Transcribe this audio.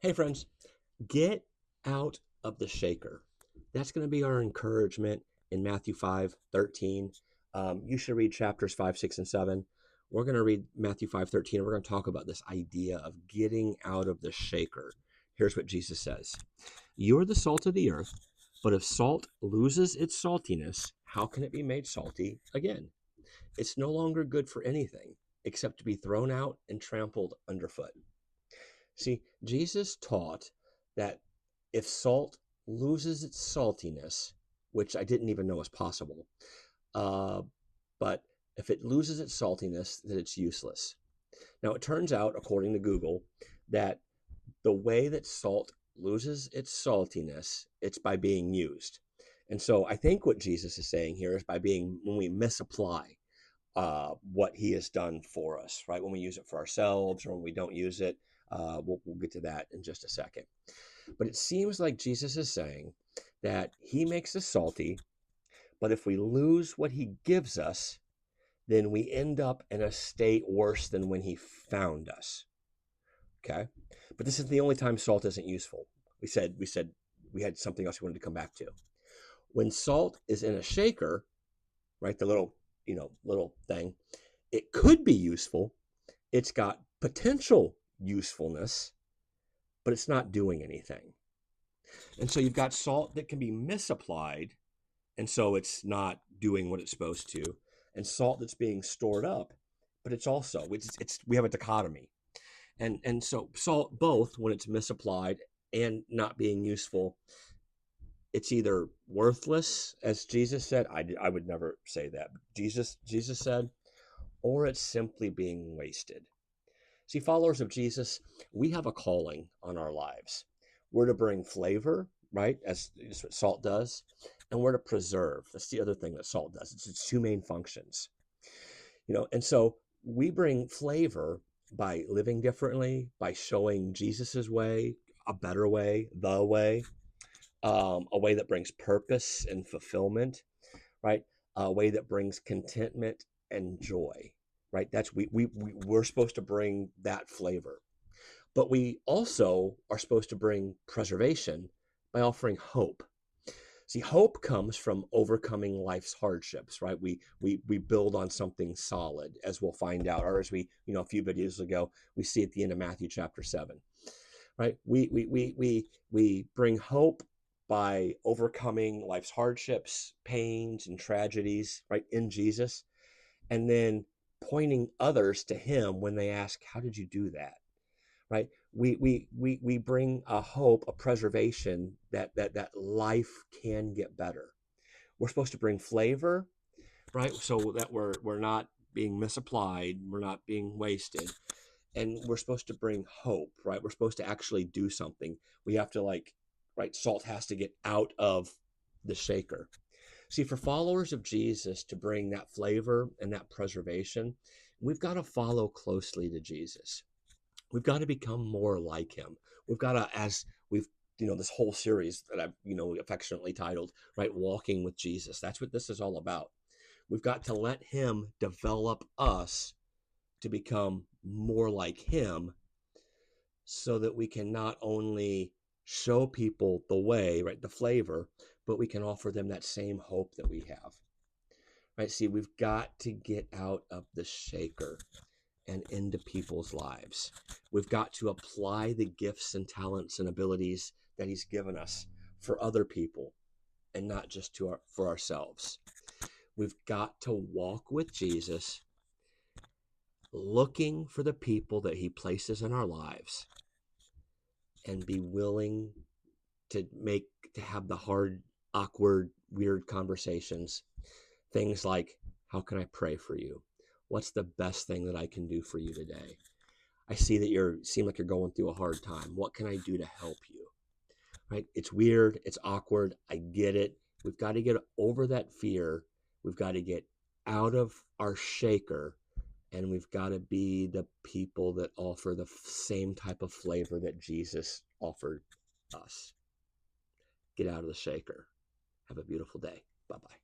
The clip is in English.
Hey, friends, get out of the shaker. That's going to be our encouragement in Matthew 5:13. You should read chapters 5, 6, and 7. We're going to read Matthew 5:13, and we're going to talk about this idea of getting out of the shaker. Here's what Jesus says: "You're the salt of the earth, but if salt loses its saltiness, how can it be made salty again? It's no longer good for anything except to be thrown out and trampled underfoot." See, Jesus taught that if salt loses its saltiness, which I didn't even know was possible, uh, but if it loses its saltiness, then it's useless. Now, it turns out, according to Google, that the way that salt loses its saltiness, it's by being used. And so I think what Jesus is saying here is by being, when we misapply what he has done for us, right? When we use it for ourselves or when we don't use it, we'll get to that in just a second. But it seems like Jesus is saying that he makes us salty, but if we lose what he gives us, then we end up in a state worse than when he found us. Okay? But this is the only time salt isn't useful. We said we had something else we wanted to come back to. When salt is in a shaker, right, the little thing, it could be useful. It's got potential usefulness, but it's not doing anything. And so you've got salt that can be misapplied, and so it's not doing what it's supposed to, and salt that's being stored up, but it's we have a dichotomy. And so salt, both when it's misapplied and not being useful, it's either worthless, as Jesus said. I would never say that. Jesus said, or it's simply being wasted. See, followers of Jesus, we have a calling on our lives. We're to bring flavor, right? As what salt does, and we're to preserve. That's the other thing that salt does. It's its two main functions. And so we bring flavor by living differently, by showing Jesus's way, a better way, the way, a way that brings purpose and fulfillment, right? A way that brings contentment and joy, right? That's we're supposed to bring that flavor. But we also are supposed to bring preservation by offering hope. See, hope comes from overcoming life's hardships, right? We build on something solid, as we'll find out, or as we, a few videos ago, we see at the end of Matthew chapter 7, right? We bring hope by overcoming life's hardships, pains, and tragedies, right, in Jesus, and then pointing others to him when they ask, "How did you do that?" Right? We bring a hope, a preservation that life can get better. We're supposed to bring flavor, right? So that we're not being misapplied, we're not being wasted, and we're supposed to bring hope, right? We're supposed to actually do something. We have to, right? Salt has to get out of the shaker. See, for followers of Jesus to bring that flavor and that preservation, we've got to follow closely to Jesus. We've got to become more like him. We've got to, as we've, this whole series that I've, affectionately titled, right, Walking with Jesus. That's what this is all about. We've got to let him develop us to become more like him so that we can not only show people the way, right, the flavor, but we can offer them that same hope that we have. Right? See, we've got to get out of the shaker and into people's lives. We've got to apply the gifts and talents and abilities that he's given us for other people and not just for ourselves. We've got to walk with Jesus, looking for the people that he places in our lives, and be willing to have the hard, awkward, weird conversations. Things like, "How can I pray for you? What's the best thing that I can do for you today? I see that seem like you're going through a hard time. What can I do to help you?" Right? It's weird. It's awkward. I get it. We've got to get over that fear. We've got to get out of our shaker, and we've got to be the people that offer the same type of flavor that Jesus offered us. Get out of the shaker. Have a beautiful day. Bye-bye.